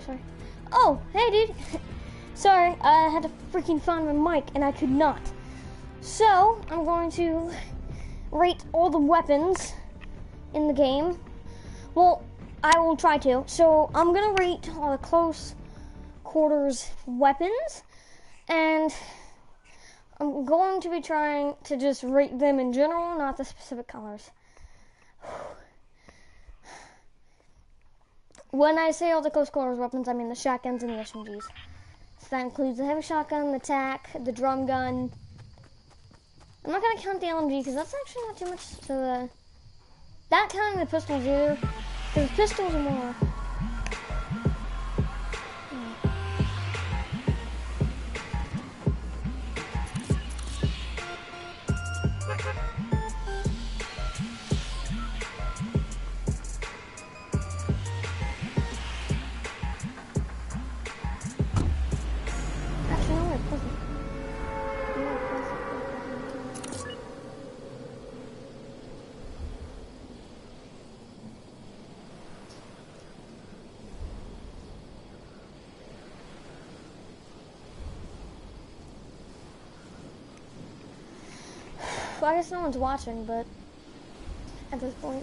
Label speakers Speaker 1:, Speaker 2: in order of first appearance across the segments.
Speaker 1: sorry. Oh, hey, dude. Sorry, I had to freaking find my mic, and I could not. So, I'm going to rate all the weapons in the game. Well, I will try to. So, I'm going to rate all the close quarters weapons, and I'm going to be trying to just rate them in general, not the specific colors. When I say all the close quarters weapons, I mean the shotguns and the SMGs. So that includes the heavy shotgun, the TAC, the drum gun. I'm not going to count the LMG because that's actually not too much. So not counting the pistols either, because pistols are more. Well, I guess no one's watching, but at this point,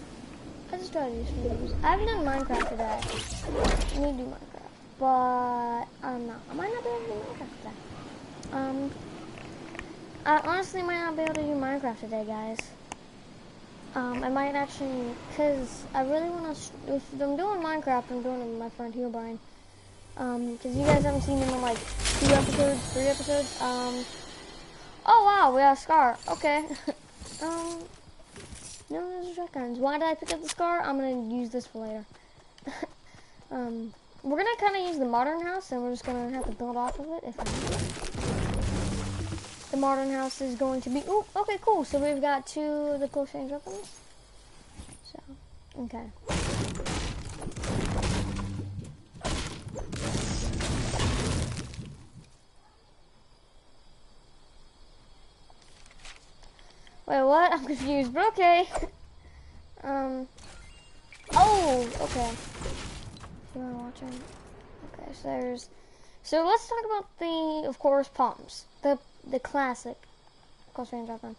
Speaker 1: I just try to do some videos. I haven't done Minecraft today. I need to do Minecraft, but I'm not. I might not be able to do Minecraft today. I honestly might not be able to do Minecraft today, guys. I might actually, because I really want to, if I'm doing Minecraft, I'm doing it with my friend Herobrine. Because you guys haven't seen him in like 2 episodes, 3 episodes. Oh wow, we have a Scar. Okay. No, those are shotguns. Why did I pick up the Scar? I'm gonna use this for later. We're gonna kind of use the modern house, and we're just gonna have to build off of it if I need to. The modern house is going to be. Ooh, okay, cool. So we've got 2 of the close range weapons. So, okay. Wait, what? I'm confused, but okay. Oh, okay. You are watching. Okay, so let's talk about the, of course, pumps. The classic close range weapon.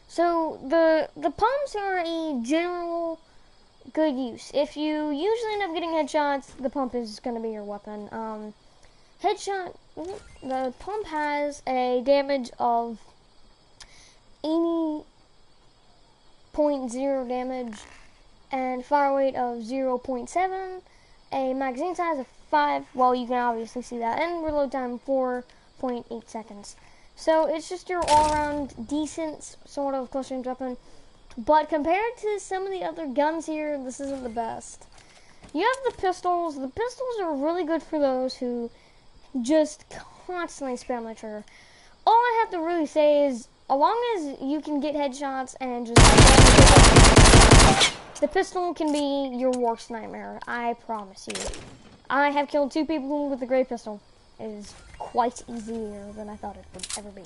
Speaker 1: So the pumps are a general good use. If you usually end up getting headshots, the pump is going to be your weapon. Headshot, the pump has a damage of 80.0 damage and fire rate of 0.7, a magazine size of 5, well, you can obviously see that, and reload time 4.8 seconds. So it's just your all-around decent sort of close range weapon, but compared to some of the other guns here, this isn't the best. You have the pistols. The pistols are really good for those who just constantly spam the trigger. All I have to really say is, as long as you can get headshots and just the pistol can be your worst nightmare. I promise you. I have killed 2 people with the gray pistol. It is quite easier than I thought it would ever be.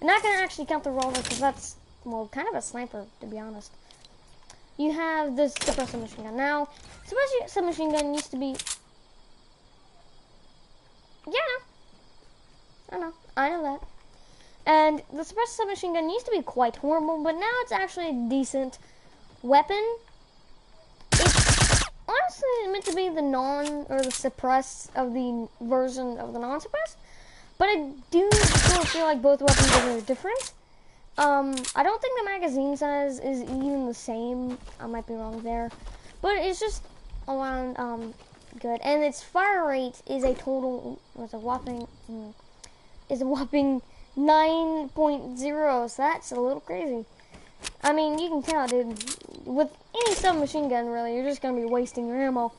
Speaker 1: I'm not gonna actually count the revolver because that's, well, kind of a sniper, to be honest. You have this suppressed submachine gun. Now, suppressed submachine gun used to be. Yeah, I know that. And the suppressed submachine gun used to be quite horrible, but now it's actually a decent weapon. It's honestly meant to be the the suppressed of the version of the non-suppressed, but I do still feel like both weapons are very different. I don't think the magazine size is even the same. I might be wrong there, but it's just around good. And its fire rate is a whopping 9.0, so that's a little crazy. I mean, you can tell, dude, with any submachine gun, really, you're just going to be wasting your ammo.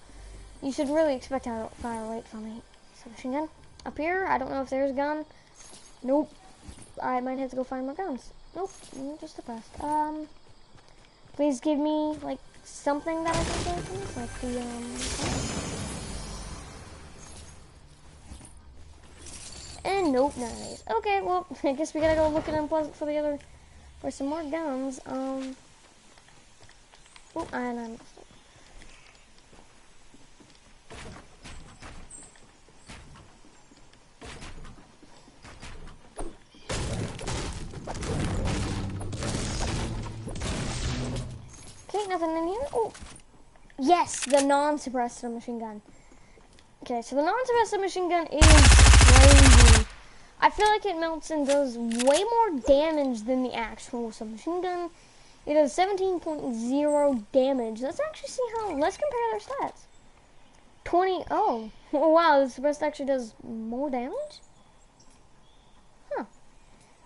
Speaker 1: You should really expect a fire rate from a submachine gun. Up here, I don't know if there's a gun. Nope. I might have to go find more guns. Nope, just suppressed. Please give me, like, something that I can get from this, like the, And nope, none of these. Okay, well, I guess we gotta go look at Unpleasant for some more guns. Oh, and I'm. Nothing in here. Oh, yes, the non-suppressed submachine gun. Okay, so the non-suppressed submachine gun is crazy. I feel like it melts and does way more damage than the actual submachine gun. It does 17.0 damage. Let's actually see how, let's compare their stats. 20, oh, wow, the suppressed actually does more damage? Huh.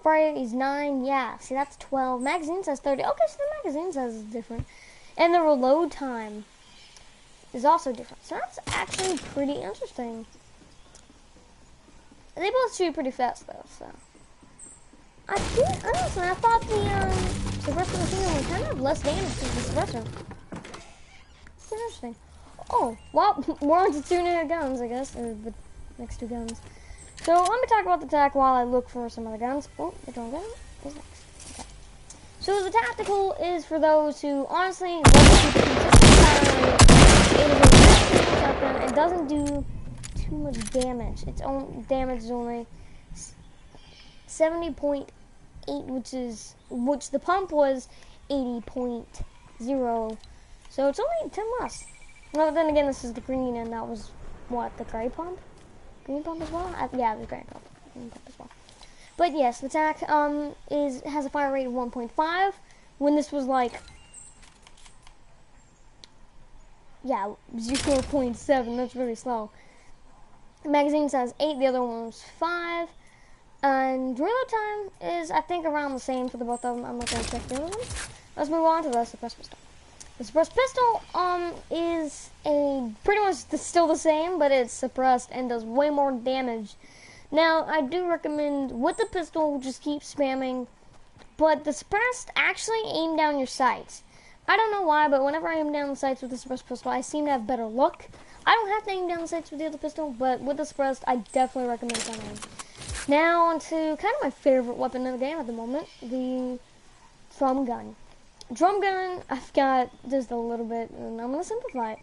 Speaker 1: Fire is 9, yeah, see that's 12. Magazine says 30, okay, so the magazine says it's different. And the reload time is also different. So that's actually pretty interesting. They both shoot pretty fast though, so. Honestly, I thought the suppressor machine gun would kind of have less damage than the suppressor. It's interesting. Oh, well, we're on to two new guns, I guess, or the next two guns. So let me talk about the tac while I look for some other guns. Oh, the drone gun is next. Okay. So the tactical is for those who honestly love to keep a consistent fire rate. It is a very simple shotgun. It doesn't do too much damage. Its own damage is only 70.8, which the pump was 80.0. So it's only 10 less. Well, then again, this is the green, and that was what, the gray pump? Green pump as well? Yeah, the gray pump. Green pump as well. But yes, the TAC has a fire rate of 1.5. When this was like, yeah, 0.7. That's really slow. The magazine says 8. The other one was 5. And reload time is, I think, around the same for the both of them. I'm not going to check the other one. Let's move on to the suppressed pistol. The suppressed pistol is pretty much still the same, but it's suppressed and does way more damage. Now, I do recommend with the pistol, just keep spamming, but the suppressed actually aim down your sights. I don't know why, but whenever I aim down the sights with the suppressed pistol, I seem to have better luck. I don't have to aim down the sights with the other pistol, but with the suppressed, I definitely recommend that. Now, on to kind of my favorite weapon in the game at the moment, the drum gun. Drum gun, I've got just a little bit, and I'm going to simplify it.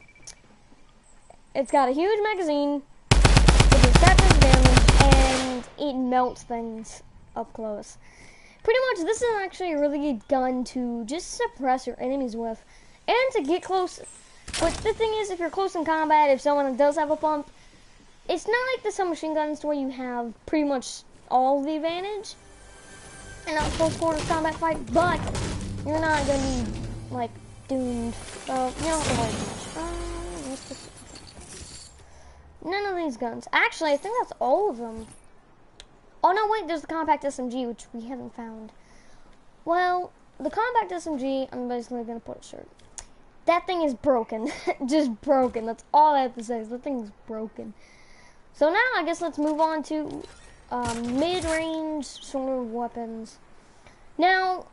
Speaker 1: It's got a huge magazine, it does that much damage, and it melts things up close. Pretty much, this is actually a really good gun to just suppress your enemies with, and to get close. But the thing is, if you're close in combat, if someone does have a pump, it's not like the submachine guns where you have pretty much all the advantage in a close quarters combat fight, but you're not going to be, like, doomed. So, you don't have to worry too much. None of these guns. Actually, I think that's all of them. Oh, no, wait, there's the compact SMG, which we haven't found. Well, the compact SMG, I'm basically going to put a shirt. That thing is broken. Just broken. That's all I have to say. That thing is broken. So now, I guess let's move on to mid-range sort of weapons. Now,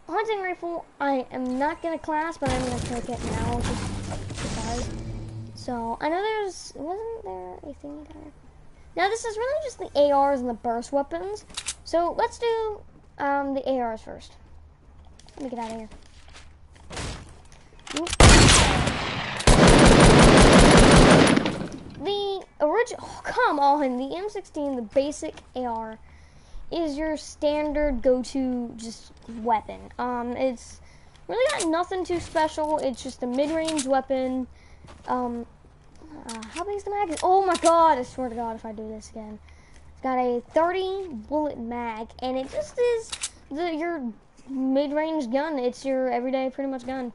Speaker 1: hunting rifle, I am not going to class, but I'm going to take it now, just because. So, I know wasn't there a thing there? Now, this is really just the ARs and the burst weapons. So, let's do the ARs first. Let me get out of here. Oop. The original, oh, come on, the M16, the basic AR, is your standard go-to just weapon. It's really got nothing too special. It's just a mid-range weapon. How big is the mag? Oh my god, I swear to god if I do this again. It's got a 30 bullet mag, and it just is your mid-range gun. It's your everyday pretty much gun.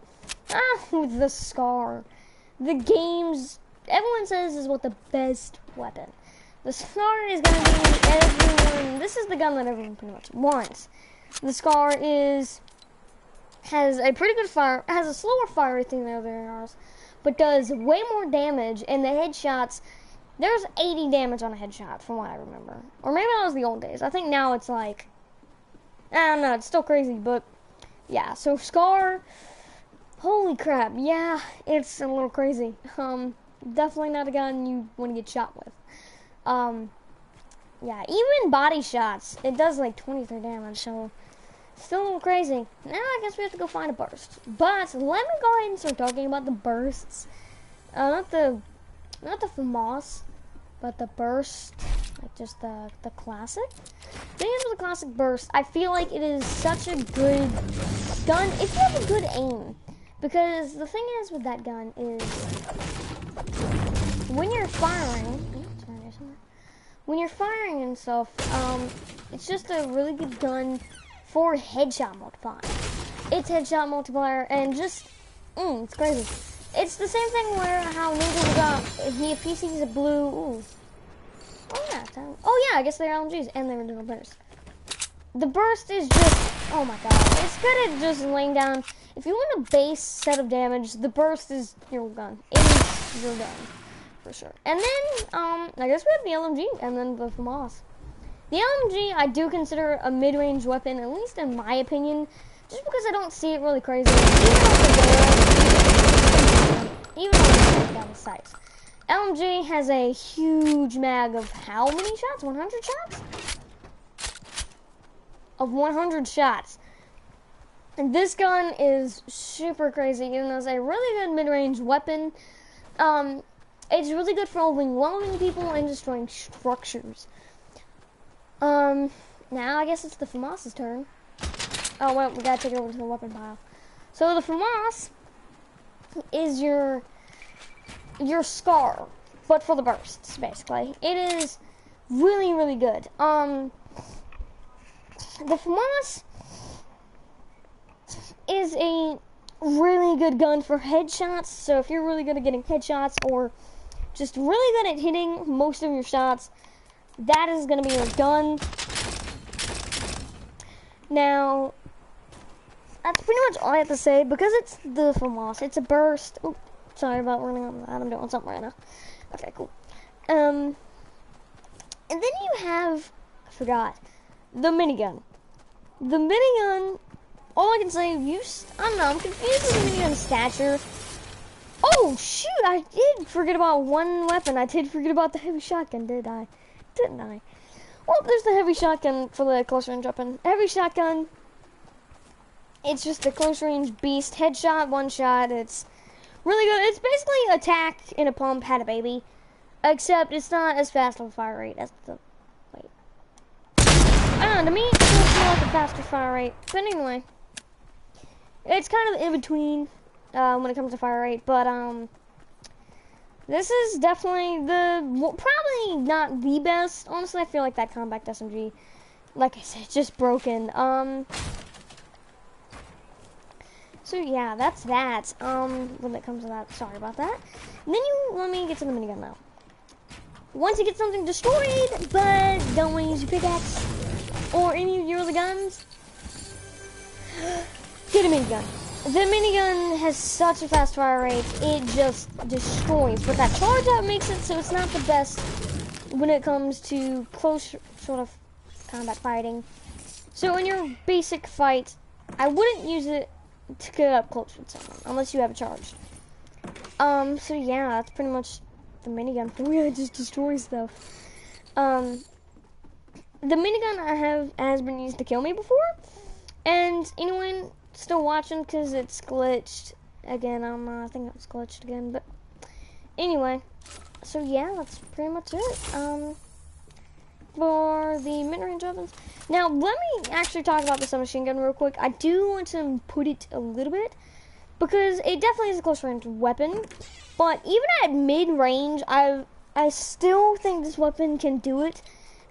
Speaker 1: With the SCAR. The game's, everyone says, is what the best weapon. The SCAR is going to be everyone, this is the gun that everyone pretty much wants. The SCAR has a pretty good fire, has a slower fire rate than the other ARs, but does way more damage, and the headshots, there's 80 damage on a headshot, from what I remember. Or maybe that was the old days. I think now it's like, I don't know, it's still crazy, but yeah, so SCAR, holy crap, yeah, it's a little crazy. Definitely not a gun you want to get shot with. Yeah, even body shots, it does like 23 damage, so still a little crazy. Now I guess we have to go find a burst. But let me go ahead and start talking about the bursts. Not the FAMAS, but the burst, like just the classic. Being able the classic burst, I feel like it is such a good gun if you have a good aim. Because the thing is with that gun is when you're firing, when you're firing and stuff, it's just a really good gun for headshot multiplier. It's headshot multiplier and just, it's crazy. It's the same thing where how Ninja got, if he sees a blue, oh yeah, I guess they're LMGs and they were doing burst. The burst is just, oh my god, it's good at just laying down. If you want a base set of damage, the burst is your gun. It is your gun, for sure. And then, I guess we have the LMG and then the FAMAS. The LMG I do consider a mid-range weapon, at least in my opinion, just because I don't see it really crazy. Even on down the sights. LMG has a huge mag of how many shots? 100 shots? Of 100 shots. And this gun is super crazy. It is a really good mid-range weapon. It's really good for overwhelming people and destroying structures. Now I guess it's the FAMAS's turn. Oh wait, we gotta take it over to the weapon pile. So the FAMAS is your SCAR, but for the bursts, basically. It is really, really good. The FAMAS is a really good gun for headshots, so if you're really good at getting headshots or just really good at hitting most of your shots, that is going to be your gun. Now, that's pretty much all I have to say, because it's the FAMAS. It's a burst. Oh, sorry about running on that. I'm doing something right now. Okay, cool. And then you have, I forgot, the minigun. The minigun, all I can say, I don't know, I'm confused with the minigun stature. Oh, shoot, I did forget about one weapon. I did forget about the heavy shotgun, didn't I? Well, there's the heavy shotgun for the close range weapon. Heavy shotgun, it's just a close range beast. Headshot, one shot, it's really good. It's basically attack in a pump had a baby, except it's not as fast of a fire rate as the, wait. I don't know, to me, it feels more like a faster fire rate. But anyway, it's kind of in between when it comes to fire rate. But this is definitely probably not the best. Honestly, I feel like that compact SMG, like I said, just broken. So yeah, that's that. When it comes to that, sorry about that. And then let me get to the minigun now. Once you get something destroyed, but don't want to use your pickaxe or any of your other guns, get a minigun. The minigun has such a fast fire rate, it just destroys. But that charge out makes it so it's not the best when it comes to close sort of combat fighting. So in your basic fight, I wouldn't use it to get up close with someone unless you have a charge. So yeah, that's pretty much the minigun. Really just destroys stuff. The minigun has been used to kill me before, and anyone still watching because it's glitched again. I don't know, I think it was glitched again, but anyway, so yeah, that's pretty much it for the mid-range weapons. Now let me actually talk about the submachine gun real quick. I do want to put it a little bit because it definitely is a close range weapon, but even at mid-range, I still think this weapon can do it.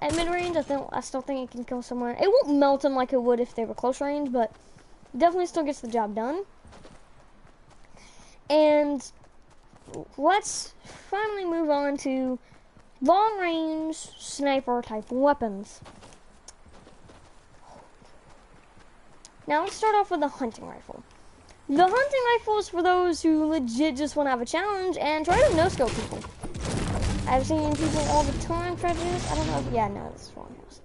Speaker 1: At mid-range, I still think it can kill someone. It won't melt them like it would if they were close range, but definitely still gets the job done. And let's finally move on to long-range sniper type weapons. Now let's start off with the hunting rifle. The hunting rifle is for those who legit just want to have a challenge and try to no-scope people. I've seen people all the time try to do this. I don't know if, yeah, no, this is wrong house.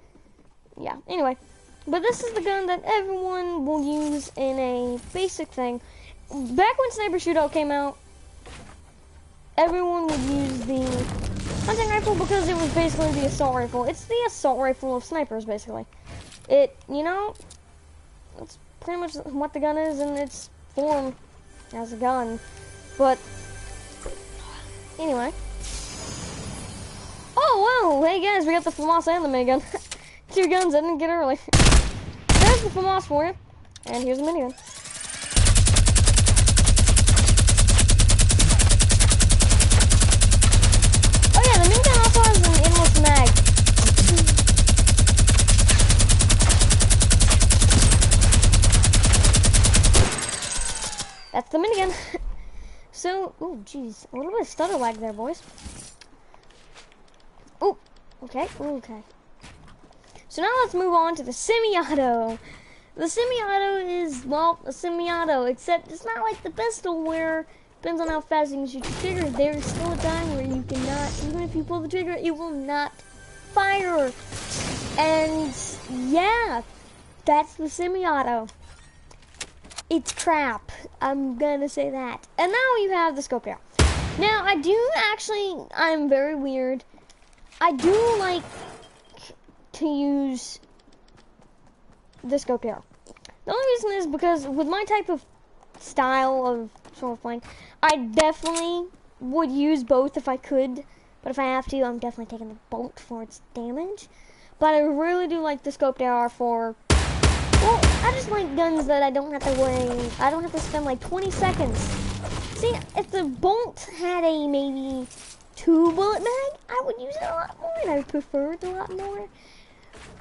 Speaker 1: Yeah, anyway. But this is the gun that everyone will use in a basic thing. Back when Sniper Shootout came out, everyone would use the hunting rifle because it was basically the assault rifle. It's the assault rifle of snipers, basically. It, you know, it's pretty much what the gun is in its form as a gun. But, anyway. Oh, wow, hey guys, we got the FAMAS and the minigun. 2 guns I didn't get early. There's the FAMAS for you. And here's the minigun. the minigun. So, oh, jeez, a little bit of stutter lag there, boys. Oh, okay, okay. So now let's move on to the semi-auto. The semi-auto is, well, a semi-auto, except it's not like the pistol where, depends on how fast you can shoot your trigger, there's still a time where you cannot, even if you pull the trigger, it will not fire. And, yeah, that's the semi-auto. It's crap, I'm gonna say that. And now you have the scope here. Now, I'm very weird. I do like to use the scope here. The only reason is because with my type of style of sort of playing, I definitely would use both if I could, but if I have to, I'm definitely taking the bolt for its damage. But I really do like the scope AR for, well, I just like guns that I don't have to spend like 20 seconds. See, if the bolt had a maybe 2 bullet mag, I would use it a lot more, and I would prefer it a lot more.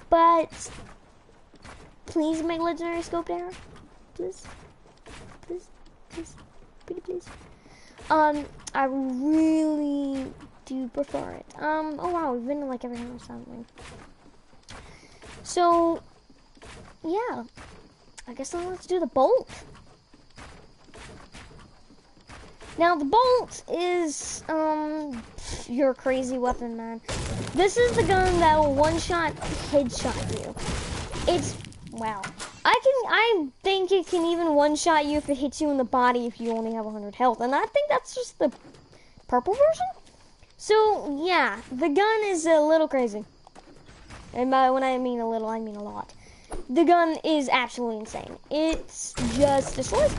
Speaker 1: But please make legendary scope AR, please, please, please, pretty please. I really do prefer it. Oh wow, we've been to like every house, haven't we? So, yeah, I guess now let's do the bolt. Now the bolt is, your crazy weapon, man. This is the gun that will one-shot headshot you. It's, wow. I think it can even one-shot you if it hits you in the body if you only have 100 health. And I think that's just the purple version. So, yeah, the gun is a little crazy. And when I mean a little, I mean a lot. The gun is absolutely insane. It's just destroys.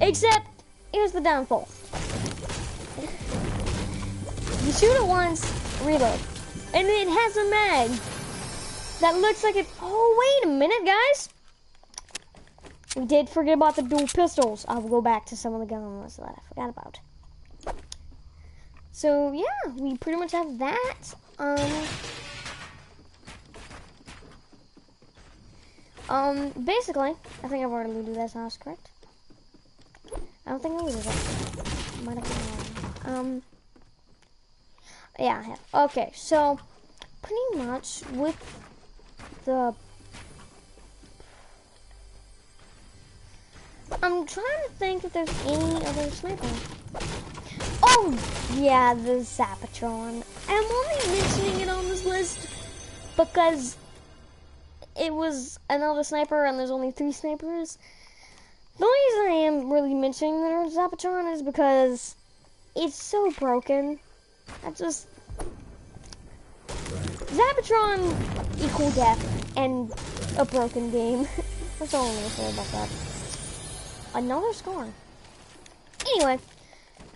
Speaker 1: Except, here's the downfall. You shoot it once, reload. And it has a mag that looks like it. Oh, wait a minute, guys. We did forget about the dual pistols. I will go back to some of the guns that I forgot about. So, yeah, we pretty much have that. Basically, I think I've already looted this house, correct? I don't think I looted it. Might have been, yeah, I have. Okay, so pretty much with the, I'm trying to think if there's any other sniper. Oh, yeah, the Zapatron. I'm only mentioning it on this list because it was another sniper and there's only 3 snipers. The only reason I am really mentioning the Zapatron is because it's so broken. Zapatron equal death and a broken game. That's all I'm gonna say about that. Another scar. Anyway,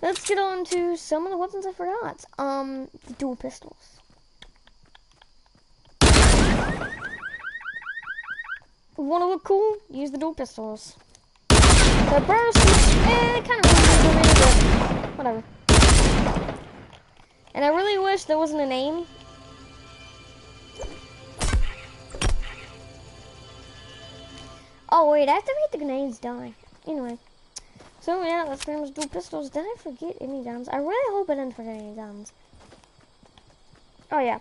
Speaker 1: let's get on to some of the weapons I forgot. The dual pistols. Want to look cool? Use the dual pistols. The burst, kind of really but whatever. And I really wish there wasn't a name. Oh wait, I have to make the grenades die. Anyway. So yeah, that's pretty much dual pistols. Did I forget any guns? I really hope I didn't forget any guns. Oh yeah.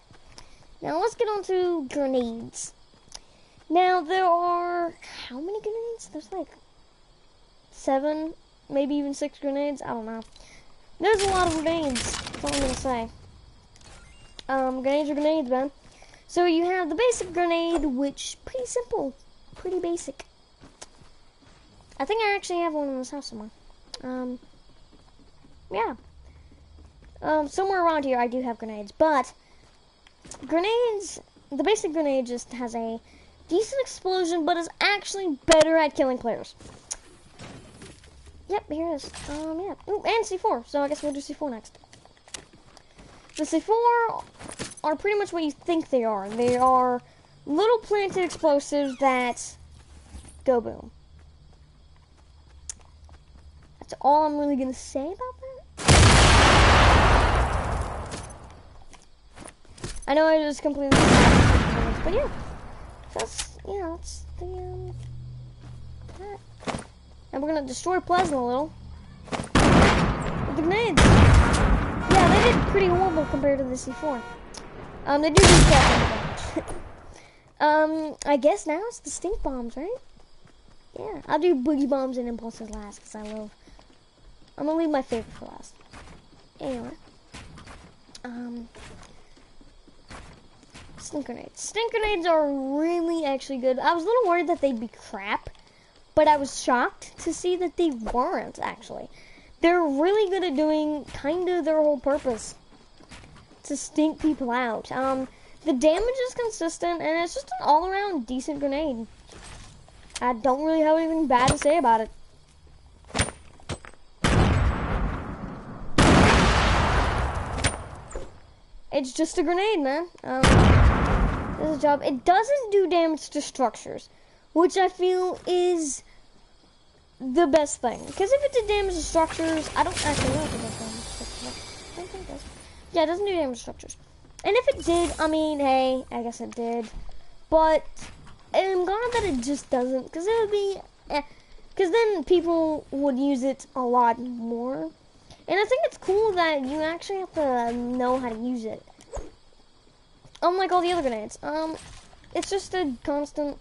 Speaker 1: Now let's get on to grenades. Now there are, how many grenades? There's like 7, maybe even 6 grenades. I don't know. There's a lot of grenades. That's all I'm gonna say. Grenades are grenades, man. So you have the basic grenade, which pretty simple, pretty basic. I think I actually have one in this house somewhere. Yeah. Somewhere around here I do have grenades, but grenades, the basic grenade just has a decent explosion, but is actually better at killing players. Yep, here it is. Yeah. Ooh, and C4, so I guess we'll do C4 next. The C4 are pretty much what you think they are. They are little planted explosives that go boom. That's all I'm really gonna say about that. I know I just completely but yeah. That's, yeah, that's the, that. And we're gonna destroy Pleasant a little. The grenades. Yeah, they did pretty horrible compared to the C4. They do quite damage. I guess now it's the stink bombs, right? Yeah, I'll do boogie bombs and impulses last because I'm gonna leave my favorite for last. Anyway, stink grenades. Stink grenades are really actually good. I was a little worried that they'd be crap, but I was shocked to see that they weren't actually. They're really good at doing kind of their whole purpose, to stink people out. The damage is consistent, and it's just an all-around decent grenade. I don't really have anything bad to say about it. It's just a grenade, man. This is a job. It doesn't do damage to structures, which I feel is the best thing. Because if it did damage to structures, I don't actually know if it does damage to structures. I don't think it does. Yeah, it doesn't do damage to structures. And if it did, I mean, hey, I guess it did. But I'm glad that it just doesn't, because it would be, because then people would use it a lot more. And I think it's cool that you actually have to know how to use it. Unlike all the other grenades. It's just a constant.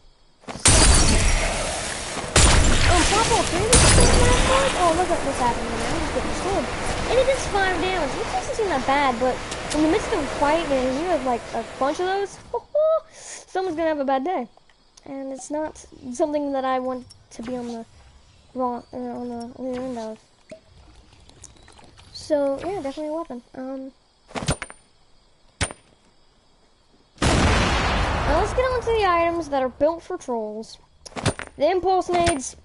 Speaker 1: Oh, look at what's happening now. I'm just getting destroyed. And it does 5 damage, which doesn't seem that bad, but in the midst of a fight, and you have like a bunch of those, someone's gonna have a bad day. And it's not something that I want to be on the end of. So yeah, definitely a weapon. Now let's get on to the items that are built for trolls. The impulse nades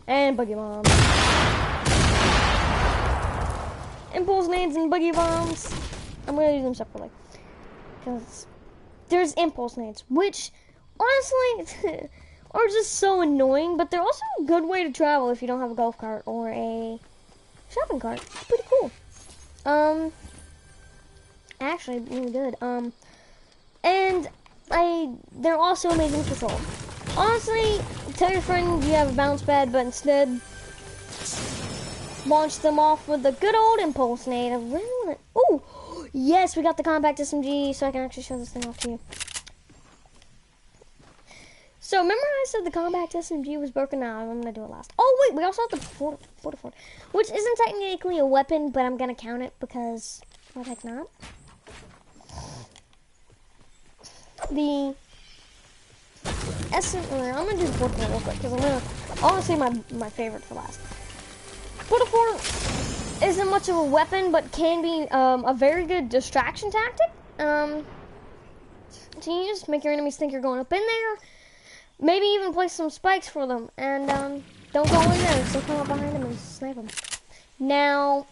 Speaker 1: and boogie bombs. Impulse nades and boogie bombs. I'm gonna do them separately because there's impulse nades, which honestly are just so annoying, but they're also a good way to travel if you don't have a golf cart or a shopping cart. It's pretty cool. Actually really good. And they're also amazing for troll. Honestly, tell your friend you have a bounce pad, but instead launch them off with the good old impulse nade. I really want to. Oh, yes, we got the compact SMG, so I can actually show this thing off to you. So remember I said the compact SMG was broken? Now I'm gonna do it last. Oh wait, we also have the Fortnight, which isn't technically a weapon, but I'm gonna count it because why the heck not? The I'm gonna do the Fortnight real quick because I want to save my favorite for last. Fortnight isn't much of a weapon, but can be a very good distraction tactic. So you just make your enemies think you're going up in there. Maybe even place some spikes for them, and don't go in there, so come up behind them and snipe them. Now,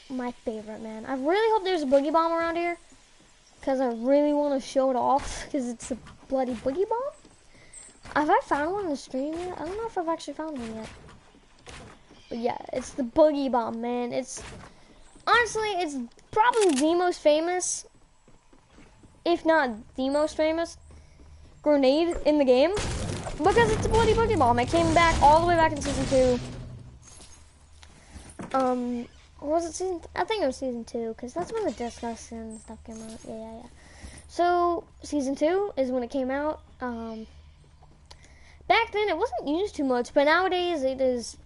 Speaker 1: my favorite, man. I really hope there's a boogie bomb around here, because I really want to show it off, because it's a bloody boogie bomb. Have I found one in the stream yet? I don't know if I've actually found one yet. But yeah, it's the boogie bomb, man. Honestly, it's probably the most famous, if not the most famous, grenade in the game, because it's a bloody boogie bomb. It came back all the way back in season 2. Or was it season? I think it was season 2, because that's when the discussion stuff came out. Yeah. So season 2 is when it came out. Back then it wasn't used too much, but nowadays it is.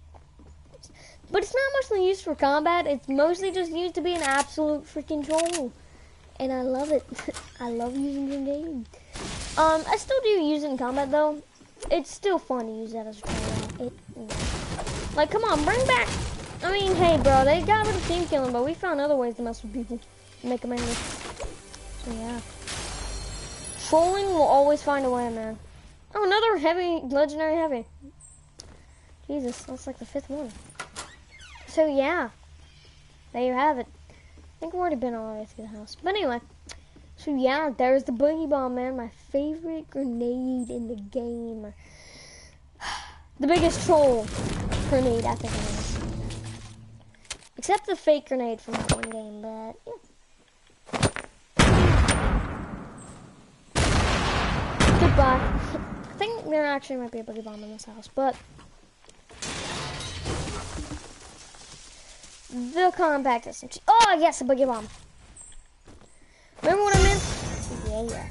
Speaker 1: But it's not mostly used for combat. It's mostly just used to be an absolute freaking troll, and I love it. I love using grenades. I still do use it in combat though. It's still fun to use that as a troll. Like, come on, bring back. I mean, hey, bro, they got rid of team killing, but we found other ways to mess with people, make them angry. So yeah, trolling will always find a way, man. Oh, another heavy, legendary heavy. Jesus, that's like the 5th one. So yeah, there you have it. I think we've already been all the way through the house. But anyway, so yeah, there's the boogie bomb, man. My favorite grenade in the game. The biggest troll grenade, I think it is. Except the fake grenade from that one game, but yeah. Goodbye. I think there actually might be a boogie bomb in this house, but the compact SMG. Oh, yes, a boogie bomb. Remember what I meant? Yeah.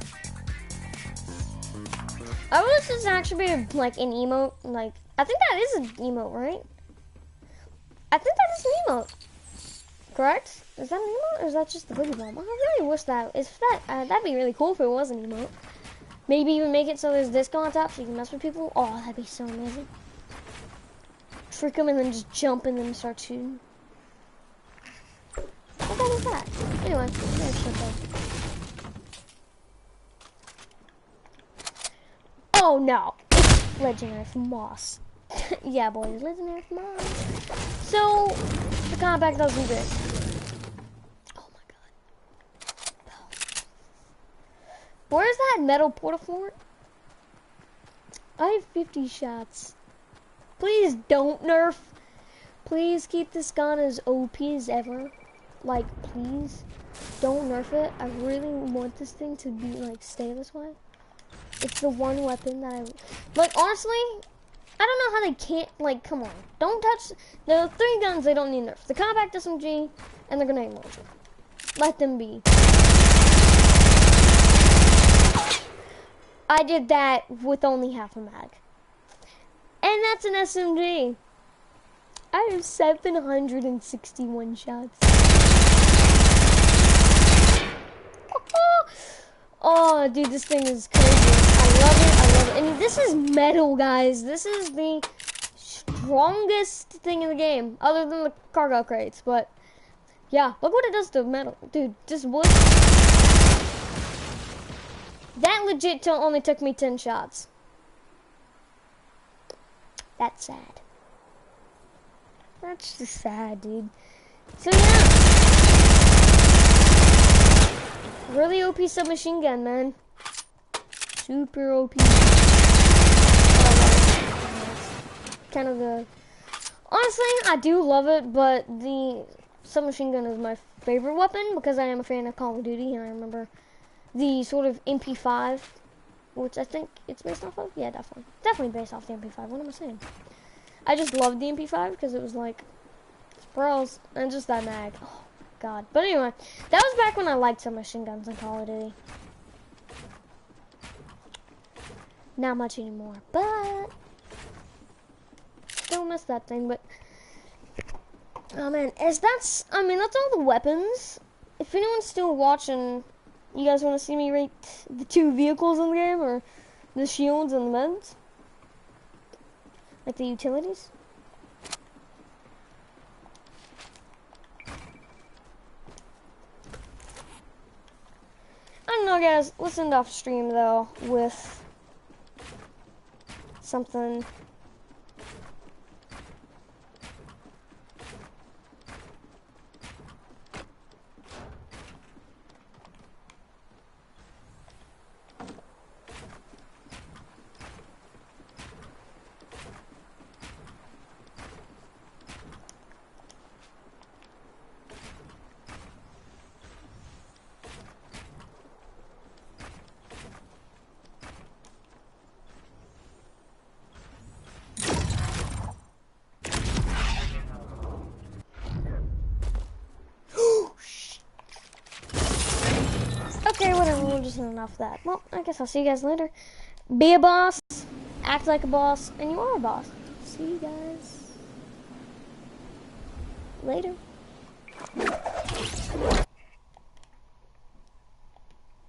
Speaker 1: I wish this actually be like an emote. Like, I think that is an emote, right? I think that is an emote. Correct? Is that an emote or is that just the boogie bomb? I really wish that. If that, that'd be really cool if it was an emote. Maybe even make it so there's disco on top so you can mess with people. Oh, that'd be so amazing. Trick them and then just jump and then start shooting. What the hell is that? Anyway, let's shut up. Oh no, it's legendary from Moss. Yeah, boys, legendary from Moss. So, the compact doesn't do this. Oh my god. Where's that metal portafort? I have 50 shots. Please don't nerf. Please keep this gun as OP as ever. Like, please don't nerf it. I really want this thing to be, like, stay this way. It's the one weapon that I, like, honestly, I don't know how they can't, like, come on. Don't touch, there are 3 guns they don't need nerf. The compact SMG and the grenade launcher. Let them be. I did that with only half a mag. And that's an SMG. I have 761 shots. Oh, dude, this thing is crazy. I love it. I love it. And this is metal, guys. This is the strongest thing in the game, other than the cargo crates. But yeah, look what it does to metal, dude. Just wood. That legit only took me 10 shots. That's sad. That's just sad, dude. So yeah. Really OP submachine gun, man. Super OP. Kind of the... Honestly, I do love it, but the submachine gun is my favorite weapon because I am a fan of Call of Duty, and I remember the sort of MP5, which I think it's based off of. Yeah, definitely. Definitely based off the MP5. What am I saying? I just loved the MP5 because it was like, bros, and just that mag. Oh. God. But anyway, that was back when I liked submachine guns in Call of Duty. Not much anymore, but still miss that thing. But oh man, that's all the weapons. If anyone's still watching, you guys want to see me rate the 2 vehicles in the game, or the shields and the meds, like the utilities? I don't know, guys. Let's end off stream though with something. Okay, whatever, we'll just end off that. Well, I guess I'll see you guys later. Be a boss, act like a boss, and you are a boss. See you guys later.